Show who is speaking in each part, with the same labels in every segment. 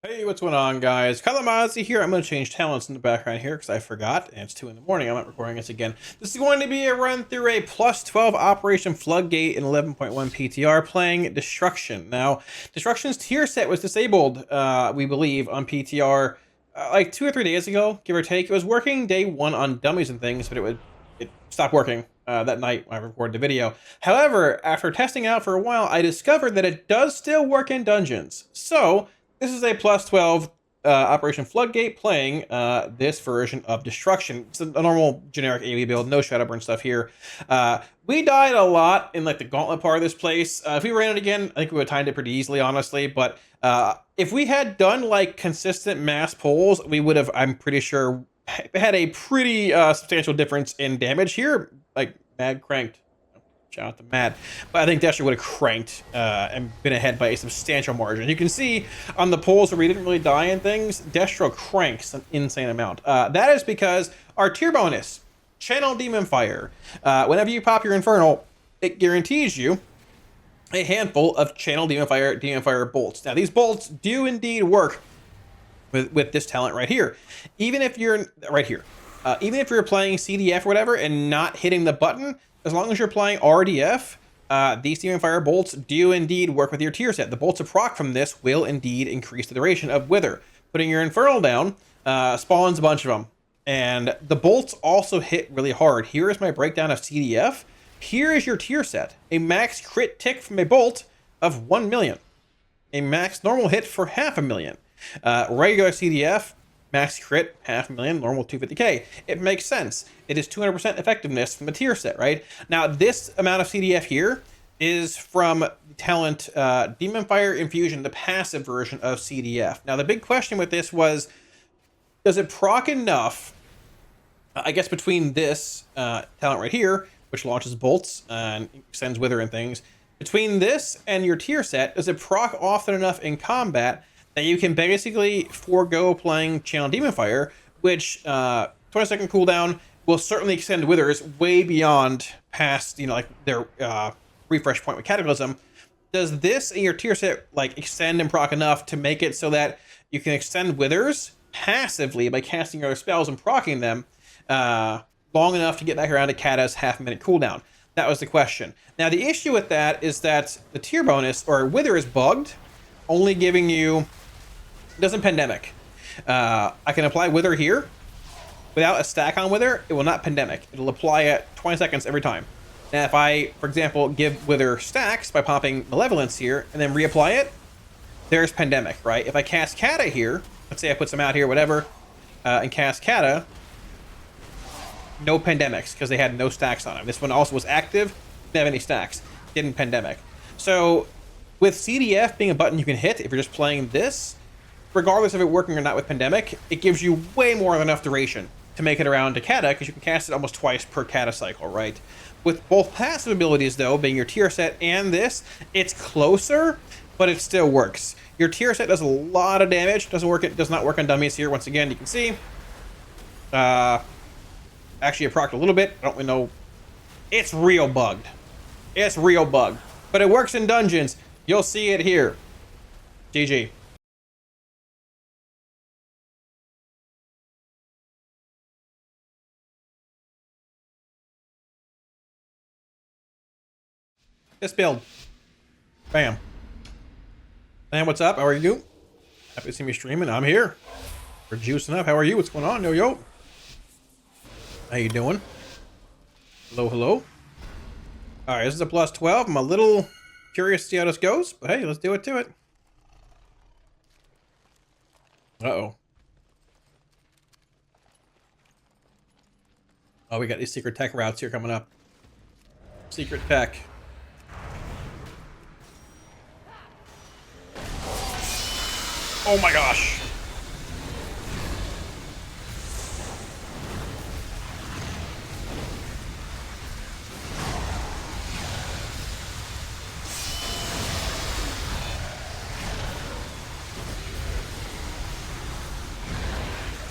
Speaker 1: Hey, what's going on, guys? Kalamazi here. I'm going to change talents in the background here because I forgot, and it's 2 in the morning. I'm not recording this again. This is going to be a run through a plus 12 Operation Floodgate in 11.1 PTR playing Destruction. Now, Destruction's tier set was disabled, we believe, on PTR like 2 or 3 days ago, give or take. It was working day 1 on dummies and things, but it stopped working that night when I recorded the video. However, after testing out for a while, I discovered that it does still work in dungeons. So this is a plus 12 Operation Floodgate playing this version of Destruction. It's a normal generic AoE build, no Shadowburn stuff here. We died a lot in like the gauntlet part of this place. If we ran it again, I think we would have timed it pretty easily, honestly. But if we had done like consistent mass pulls, we would have, I'm pretty sure, had a pretty substantial difference in damage here. Like, mad cranked. Shout out to Matt. But I think Destros would have cranked and been ahead by a substantial margin. You can see on the polls where we didn't really die in things, Destros cranks an insane amount. That is because our tier bonus, Channel Demon Fire. Whenever you pop your Infernal, it guarantees you a handful of Channel Demon Fire bolts. Now, these bolts do indeed work with this talent right here. Even if you're right here, even if you're playing CDF or whatever and not hitting the button, as long as you're playing RDF, these Demon Fire bolts do indeed work with your tier set. The bolts of proc from this will indeed increase the duration of Wither. Putting your Infernal down spawns a bunch of them. And the bolts also hit really hard. Here is my breakdown of CDF. Here is your tier set. A max crit tick from a bolt of 1 million. A max normal hit for 500,000. Regular CDF, max crit, 500,000, normal 250k. It makes sense. It is 200% effectiveness from a tier set, right? Now, this amount of CDF here is from talent Demon Fire Infusion, the passive version of CDF. Now, the big question with this was, does it proc enough, I guess, between this talent right here, which launches bolts and extends Wither and things, between this and your tier set, does it proc often enough in combat that you can basically forego playing Channel Demon Fire, which 20-second cooldown will certainly extend Withers way beyond past, like their refresh point with Cataclysm. Does this in your tier set like extend and proc enough to make it so that you can extend Withers passively by casting other spells and proccing them long enough to get back around to Kata's half-minute cooldown? That was the question. Now, the issue with that is that the tier bonus, or Wither, is bugged, only giving you, doesn't pandemic. I can apply Wither here. Without a stack on Wither, it will not pandemic. It'll apply at 20 seconds every time. Now, if I, for example, give Wither stacks by popping Malevolence here and then reapply it, there's pandemic, right? If I cast Kata here, let's say I put some out here, whatever, and cast Kata, no pandemics because they had no stacks on them. This one also was active, didn't have any stacks, didn't pandemic. So with CDF being a button you can hit if you're just playing this, regardless of it working or not with pandemic, it gives you way more than enough duration to make it around to Kata, because you can cast it almost twice per Kata cycle, right? With both passive abilities, though, being your tier set and this, it's closer, but it still works. Your tier set does a lot of damage. It does not work on dummies here. Once again, you can see. Actually, it procced a little bit. I don't really know. It's real bugged. It's real bugged. But it works in dungeons. You'll see it here. GG. This build. Bam. And what's up? How are you? Happy to see me streaming. I'm here. We're juicing up. How are you? What's going on? Yo. How you doing? Hello, hello. All right, this is a plus 12. I'm a little curious to see how this goes, but hey, let's do it to it. Uh-oh. Oh, we got these secret tech routes here coming up. Secret tech. Oh my gosh.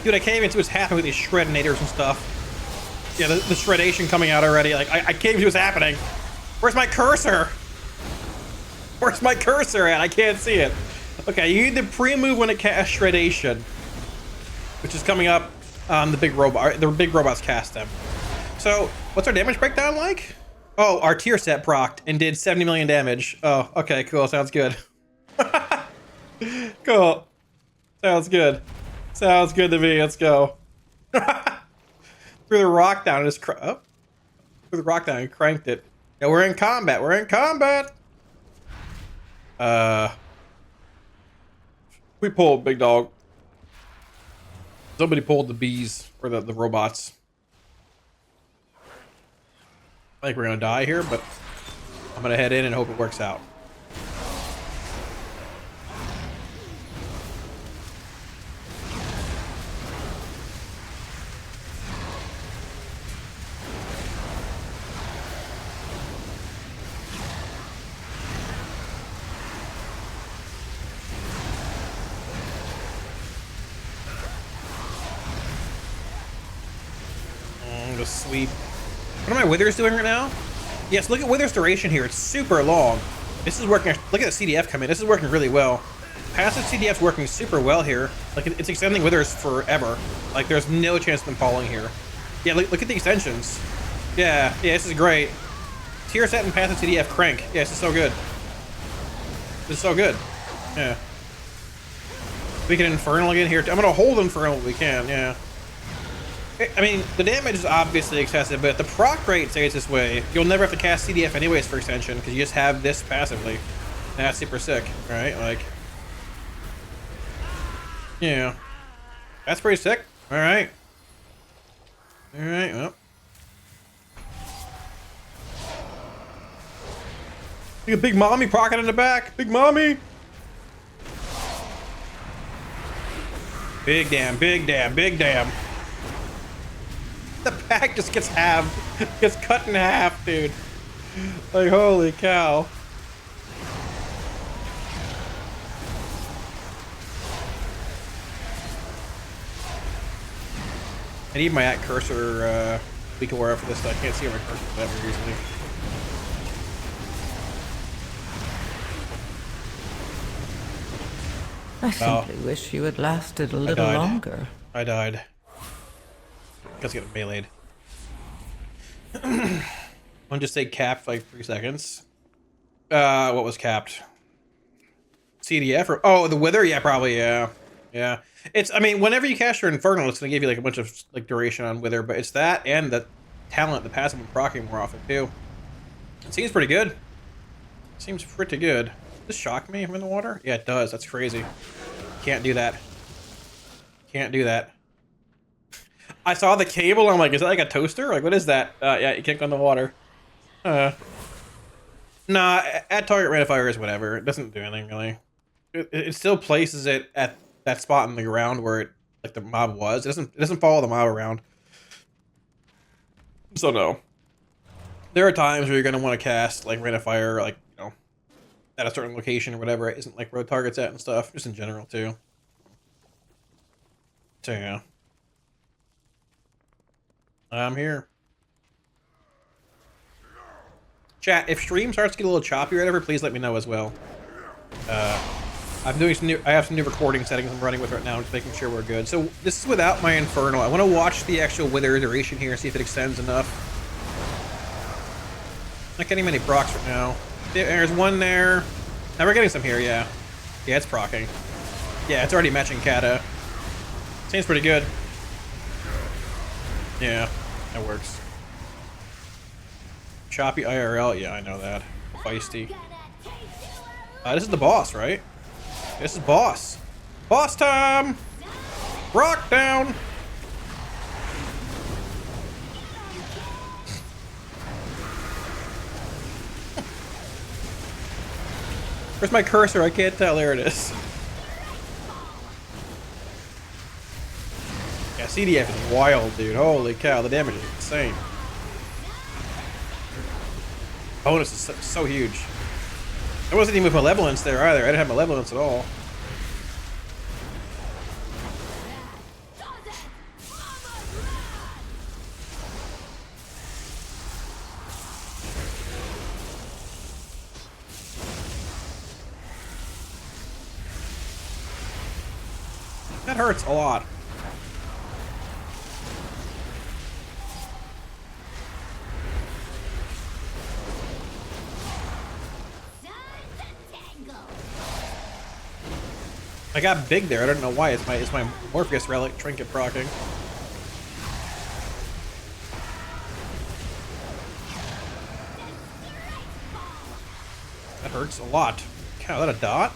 Speaker 1: Dude, I can't even see what's happening with these shredinators and stuff. Yeah, the shredation coming out already. Like, I can't even see what's happening. Where's my cursor? Where's my cursor at? I can't see it. Okay, you need the pre-move when it casts Shredation, which is coming up on the big robot. The big robots cast them. So, what's our damage breakdown like? Oh, our tier set procced and did 70 million damage. Oh, okay, cool. Sounds good. Cool. Sounds good. Sounds good to me. Let's go. Threw the rock down and just threw the rock down and cranked it. Yeah, we're in combat. We're in combat. We pulled, big dog. Somebody pulled the bees or the robots. I think we're gonna die here, but I'm gonna head in and hope it works out. Just sweep. What are my withers doing right now? Yes, look at withers duration here. It's super long. This is working. Look at the CDF come in. This is working really well. Passive CDF's working super well here. Like it's extending withers forever. Like there's no chance of them falling here. Yeah, look at the extensions. Yeah, this is great. Tier set and passive CDF crank. Yeah, this is so good. This is so good. Yeah. We can Infernal again here. I'm gonna hold Infernal if we can, yeah. I mean, the damage is obviously excessive, but the proc rate stays this way. You'll never have to cast CDF anyways for extension, because you just have this passively. And that's super sick, right? Like, yeah. That's pretty sick. Alright. Alright, well. Look at Big Mommy procking in the back. Big Mommy! Big damn, big damn, big damn. The pack just gets halved. Gets cut in half, dude. Like, holy cow. I need my cursor beacon wire for this. I can't see my cursor that very easily.
Speaker 2: I simply wish you had lasted a little longer.
Speaker 1: I died. Let's get meleeed. I'll just say capped for like 3 seconds. What was capped? CDF or oh the wither? Yeah, probably, yeah. Yeah. It's I mean, whenever you cast your Infernal, it's gonna give you like a bunch of like duration on wither, but it's that and the talent, the passive and proccing more often too. It seems pretty good. Seems pretty good. Does this shock me if I'm in the water? Yeah, it does. That's crazy. Can't do that. Can't do that. I saw the cable. I'm like, is that like a toaster? Like, what is that? Yeah, you can't go in the water. Nah, at target rate of fire is whatever. It doesn't do anything really. It still places it at that spot in the ground where it like the mob was. It doesn't follow the mob around. So no. There are times where you're gonna want to cast like rate of fire, like you know, at a certain location or whatever it isn't like road targets at and stuff. Just in general too. So yeah. I'm here. Chat, if stream starts to get a little choppy or whatever, please let me know as well. I'm doing some I have some new recording settings I'm running with right now, just making sure we're good. So this is without my Infernal. I want to watch the actual wither duration here, see if it extends enough. Not getting many procs right now. There's one there. Now we're getting some here, yeah. Yeah, it's procking. Yeah, it's already matching Kata. Seems pretty good. Yeah, that works. Choppy IRL, yeah, I know that. Feisty. This is the boss, right? This is boss. Boss time! Rock down! Where's my cursor? I can't tell. There it is. Yeah, CDF is wild, dude. Holy cow, the damage is insane. Bonus is so huge. I wasn't even with Malevolence there either. I didn't have Malevolence at all. That hurts a lot. I got big there. I don't know why. It's my Morpheus relic trinket proccing. That hurts a lot. Cow, that a dot?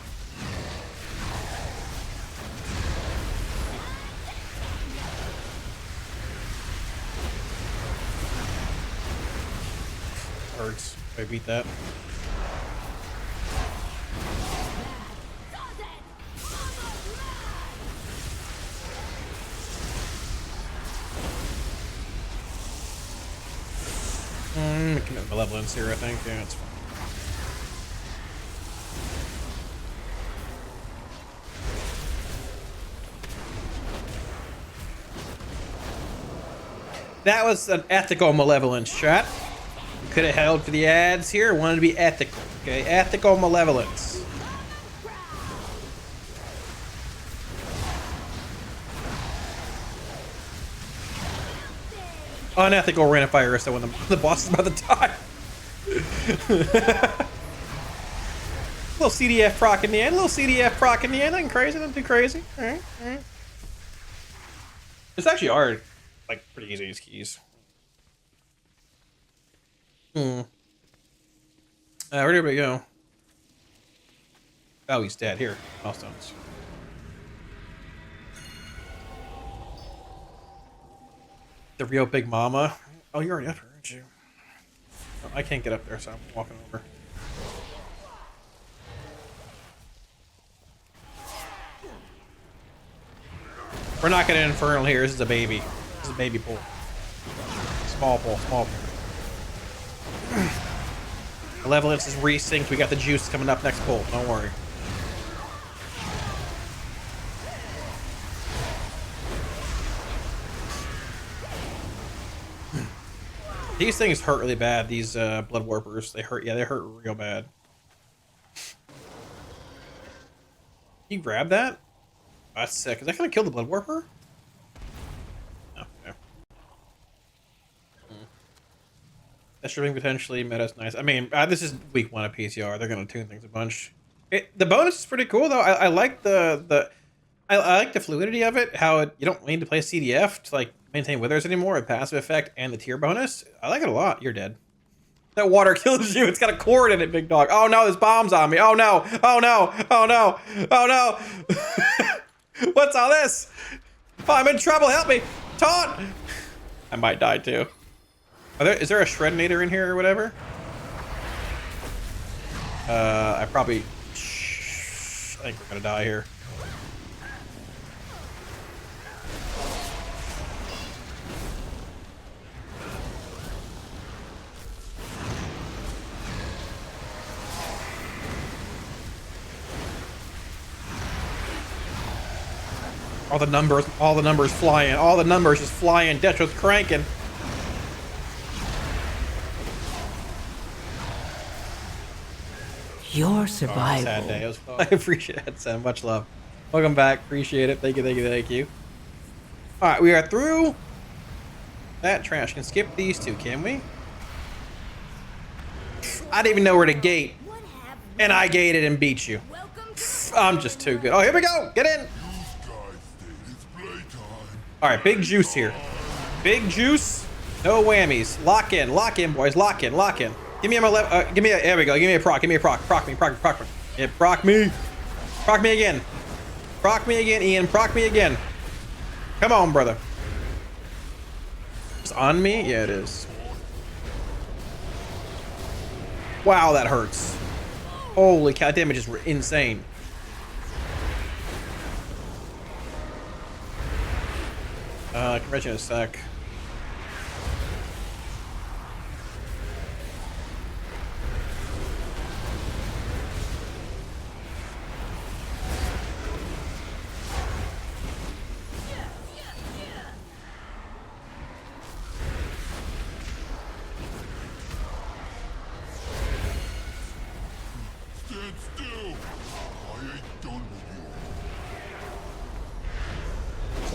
Speaker 1: Hurts. I beat that. Commit malevolence here, I think. Yeah, it's fine. That was an ethical malevolence, chat. You could have held for the ads here. Wanted to be ethical. Okay, ethical malevolence. Unethical rain of fire so when the boss is about to die. Little CDF proc in the end. Little CDF proc in the end. Nothing crazy. Nothing too crazy. All right. All right. It's actually hard. Like, pretty easy these keys. Where did everybody go? Oh, he's dead. Here. Milestones. The real Big Mama. Oh, you're already up here, aren't you? Oh, I can't get up there, so I'm walking over. We're not getting infernal here. This is a baby. This is a baby pool. Small pool. Small pool. Malevolence is resynced. We got the juice coming up next pool. Don't worry. These things hurt really bad. These blood warpers. They hurt. Yeah, they hurt real bad. You grab that? Oh, that's sick. Is that gonna kill the blood warper? No. Okay. That stripping potentially meta's nice. I mean, this is week 1 of PCR. They're gonna tune things a bunch. The bonus is pretty cool though. I like I like the fluidity of it. How you don't need to play CDF to like maintain withers anymore. A passive effect and the tier bonus. I like it a lot. You're dead. That water kills you. It's got a cord in it, big dog. Oh no, there's bombs on me. Oh no. Oh no. Oh no. Oh no. What's all this? Oh, I'm in trouble. Help me. Taunt. I might die too. Is there a Shredinator in here or whatever? I probably... I think we're gonna die here. All the numbers flying. All the numbers just flying. Destros cranking.
Speaker 2: Your survival.
Speaker 1: Sad day. I appreciate it, Sam. Much love. Welcome back. Appreciate it. Thank you, thank you, thank you. All right, we are through that trash. Can skip these two, can we? I didn't even know where to gate, and I gated and beat you. I'm just too good. Oh, here we go. Get in. All right, big juice here. Big juice. No whammies. Lock in, boys. Lock in. Give me a there we go. Give me a proc. Proc me. Yeah, proc me. Proc me again. Proc me again, Ian. Proc me again. Come on, brother. It's on me? Yeah, it is. Wow, that hurts. Holy cow, damage is insane. Convention in a sec.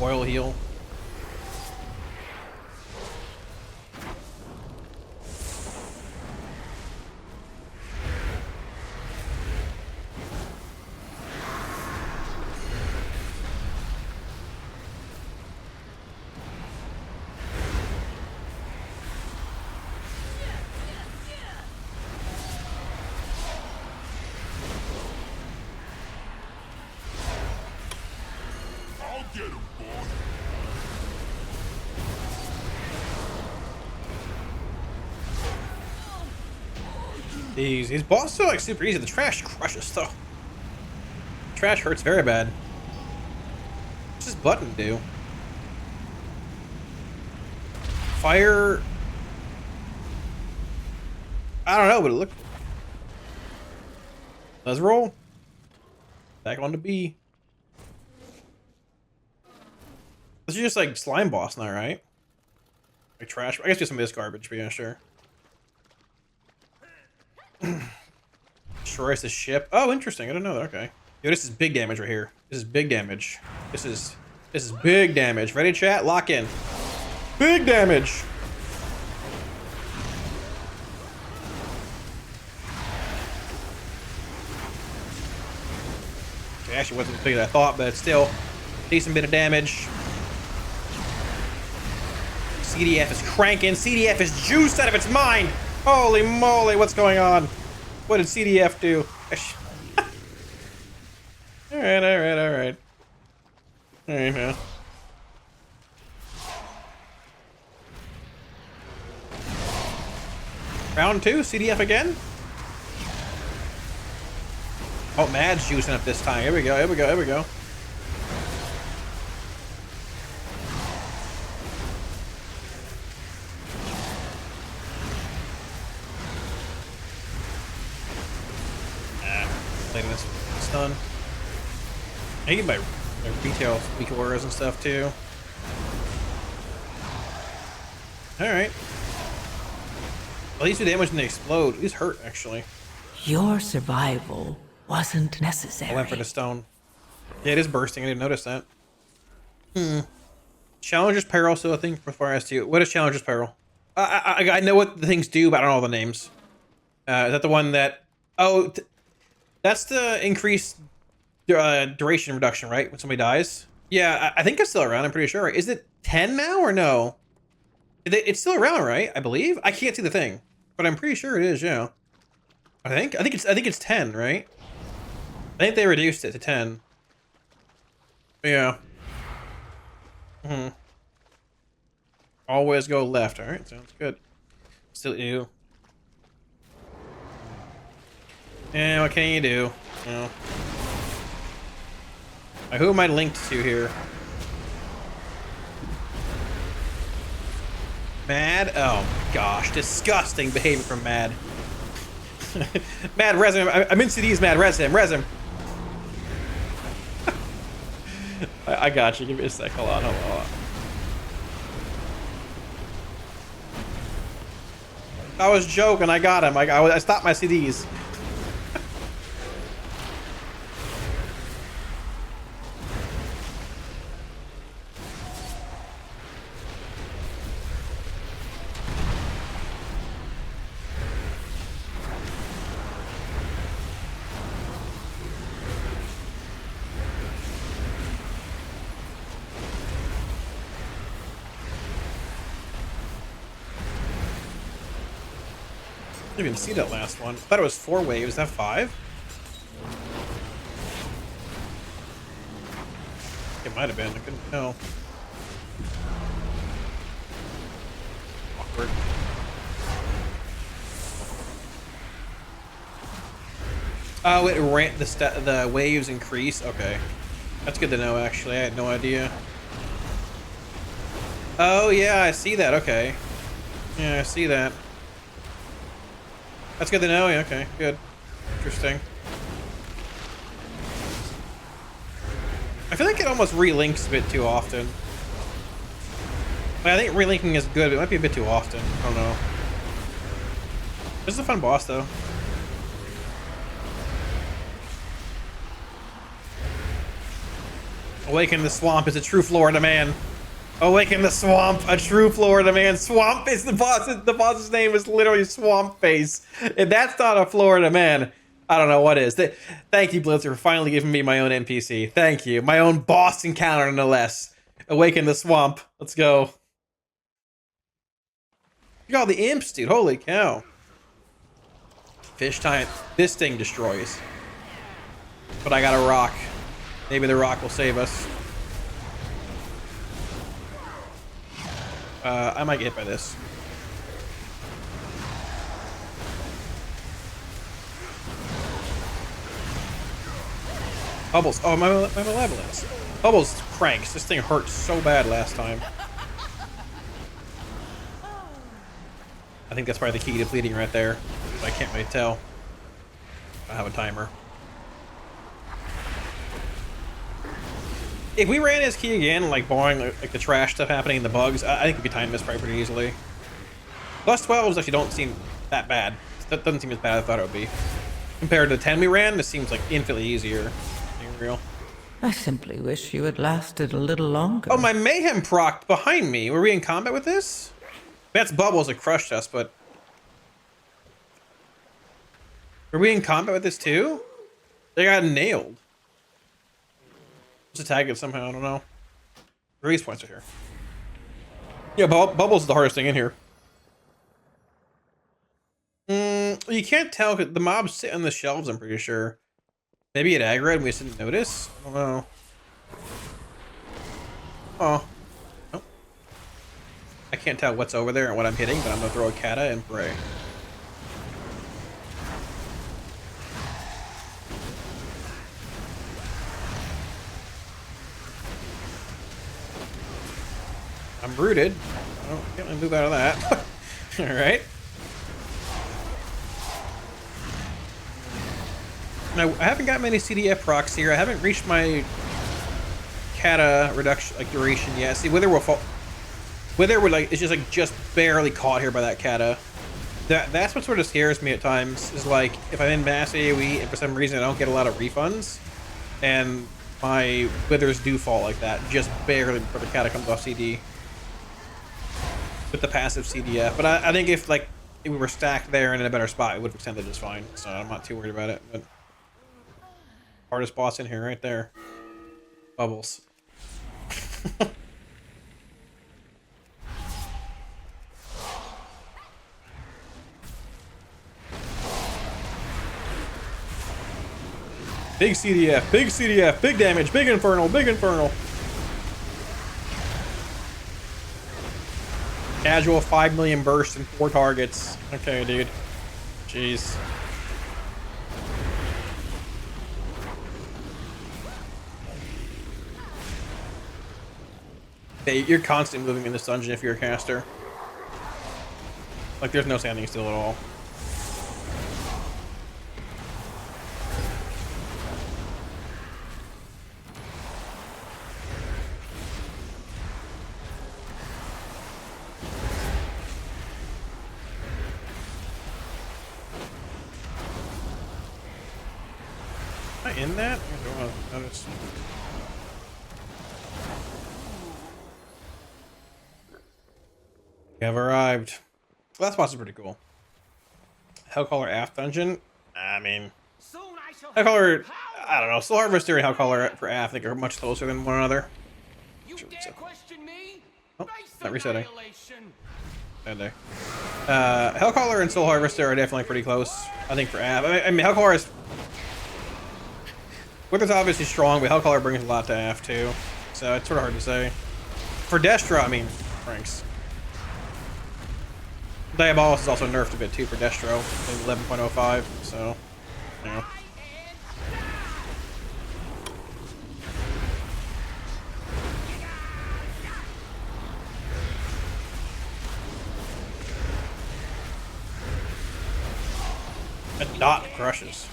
Speaker 1: Coil heal. These bosses are like super easy. The trash crushes stuff. Trash hurts very bad. What's this button do? Fire. I don't know, but it looked. Let's roll. Back on to B. This is just like slime boss now, right? Like trash. I guess do some of this garbage, but yeah, sure. Destroys the ship. Oh, interesting. I didn't know that. Okay. Yo, this is big damage right here. This is big damage. This is big damage. Ready, chat? Lock in. Big damage. Okay, actually wasn't as big as I thought, but it's still decent bit of damage. CDF is cranking. CDF is juiced out of its mind. Holy moly, what's going on? What did CDF do? Alright. Alright, man. Round 2, CDF again? Oh, Mad's juicing up this time. Here we go. Later this stun. I get my retail weak auras and stuff too. Alright. Well, these do damage when they explode. These hurt actually.
Speaker 2: Your survival wasn't necessary.
Speaker 1: I went for the stone. Yeah, it is bursting. I didn't notice that. Challenger's Peril, so I think before I asked you, what is Challenger's Peril? I know what the things do, but I don't know all the names. Is that the one that... Oh, that's the increased duration reduction, right? When somebody dies? Yeah, I think it's still around. I'm pretty sure. Is it 10 now or no? It's still around, right? I believe. I can't see the thing, but I'm pretty sure it is. Yeah. I think it's 10, right? I think they reduced it to 10. Yeah. Always go left. All right, sounds good. Still you. Yeah, what can you do? You know. Who am I linked to here? Mad? Oh my gosh, disgusting behavior from Mad. Mad, res him. I'm in CDs, Mad, res him. I got you. Give me a sec. Hold on. I was joking. I got him. I stopped my CDs. I didn't even see that last one. I thought it was 4 waves. Is that 5? It might have been. I couldn't tell. Awkward. Oh, it ran the waves increase. Okay, that's good to know. Actually, I had no idea. Oh yeah, I see that. Okay, yeah, I see that. That's good to know. Yeah, okay, good. Interesting. I feel like it almost relinks a bit too often. I think relinking is good, but it might be a bit too often. I don't know. This is a fun boss, though. Awaken the Swamp is a true Florida man. Awaken the Swamp, a true Florida man. Swamp is the boss. The boss's name is literally Swamp Face. If that's not a Florida man, I don't know what is. Thank you, Blizzard, for finally giving me my own NPC. Thank you. My own boss encounter, no less. Awaken the Swamp. Let's go. Look at all the imps, dude. Holy cow. Fish time. This thing destroys. But I got a rock. Maybe the rock will save us. I might get hit by this. Bubbles. Oh, my malevolence. Bubbles cranks. This thing hurt so bad last time. I think that's probably the key to bleeding right there. I can't really tell. I have a timer. If we ran his key again, like boring, like the trash stuff happening, the bugs, I think we could time this probably pretty easily. Plus 12s actually don't seem that bad. That doesn't seem as bad as I thought it would be. Compared to the 10 we ran, this seems like infinitely easier. Being real.
Speaker 2: I simply wish you had lasted a little longer.
Speaker 1: Oh, my mayhem proc behind me. Were we in combat with this? That's Bubbles that crushed us, but... Were we in combat with this too? They got nailed. Let's attack it somehow, I don't know. Release points are here. Yeah, Bubbles is the hardest thing in here. You can't tell, because the mobs sit on the shelves, I'm pretty sure. Maybe it aggroed and we just didn't notice? I don't know. Oh. Nope. I can't tell what's over there and what I'm hitting, but I'm gonna throw a kata and pray. I'm rooted. Oh, can't really move out of that. Alright. Now, I haven't got many CDF procs here. I haven't reached my kata reduction, like, duration yet. See, Wither will fall. Wither would, like, it's just barely caught here by that kata. That's what sort of scares me at times, is like, if I'm in mass AoE and for some reason I don't get a lot of refunds, and my Withers do fall like that, just barely before the kata comes off CD. With the passive CDF. But I think if, like, if we were stacked there and in a better spot, it would have extended just fine. So I'm not too worried about it. But hardest boss in here right there. Bubbles. Big CDF, big damage, big infernal, big infernal. Casual 5 million burst and 4 targets. Okay, dude. Jeez. Hey, you're constantly moving in this dungeon if you're a caster. Like, there's no standing still at all. Am I in that? I don't notice. We have arrived. Well, that boss is pretty cool. Hellcaller Aft Dungeon. I mean, Hellcaller. I don't know. Soul Harvester and Hellcaller for Aft, I think, are much closer than one another. Oh, not resetting. Bad day. Hellcaller and Soul Harvester are definitely pretty close. I think for Aft. I mean, Hellcaller is. Wither's obviously strong, but Hellcaller brings a lot to Aft too. So it's sort of hard to say. For Destro, I mean, Franks. Diabolus is also nerfed a bit too for Destro in 11.05, so, you know. A dot crushes.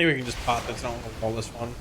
Speaker 1: think we can just pop this. I don't want to roll this one.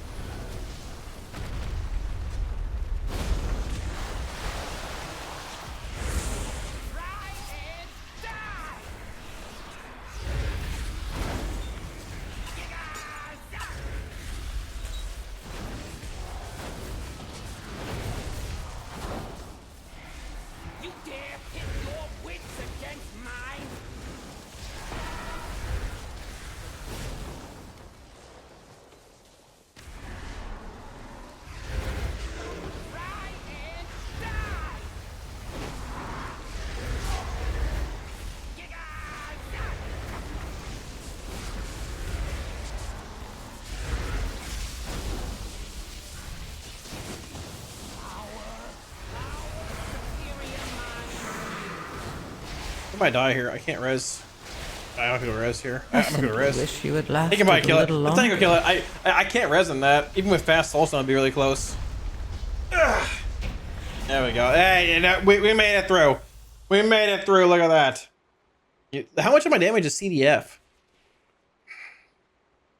Speaker 1: I might die here. I can't res. I don't have to go res here. I'm gonna go res.
Speaker 2: Wish you would
Speaker 1: I
Speaker 2: lasted
Speaker 1: think I might kill it.
Speaker 2: a little
Speaker 1: I think I'll kill
Speaker 2: longer.
Speaker 1: it. I can't res in that. Even with fast soul stone, it'd be really close. Ugh. There we go. Hey, you know, we made it through. We made it through. Look at that. How much of my damage is CDF?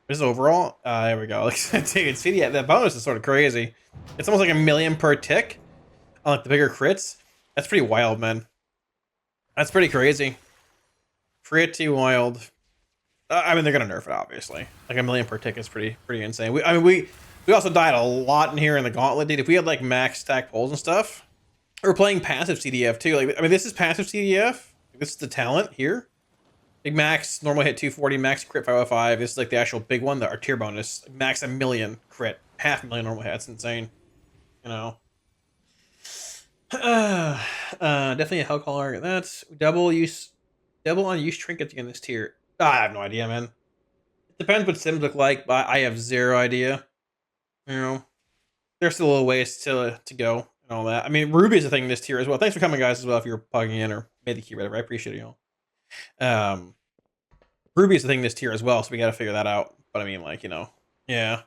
Speaker 1: This is overall. There we go. Dude, CDF. That bonus is sort of crazy. It's almost like 1,000,000 per tick on like the bigger crits. That's pretty wild, man. That's pretty crazy. Pretty wild. I mean, they're gonna nerf it, obviously. Like 1,000,000 per tick is pretty insane. We also died a lot in here in the gauntlet, dude. If we had like max stack pulls and stuff, we're playing passive CDF too. Like, I mean, this is passive CDF. This is the talent here. Big max, normal hit 240, max crit 505. This is like the actual big one, our tier bonus. Max 1,000,000 crit, 500,000 normal hit. That's insane. You know. Definitely a hell caller. That's double on use trinkets in this tier. I have no idea, man. It depends what sims look like, but I have zero idea. You know, there's still a little ways to go and all that. I mean, Ruby is a thing in this tier as well. Thanks for coming, guys, as well. If you're plugging in or made the key, whatever, I appreciate it, y'all. Ruby is a thing in this tier as well, so we got to figure that out. But I mean, like, you know, yeah.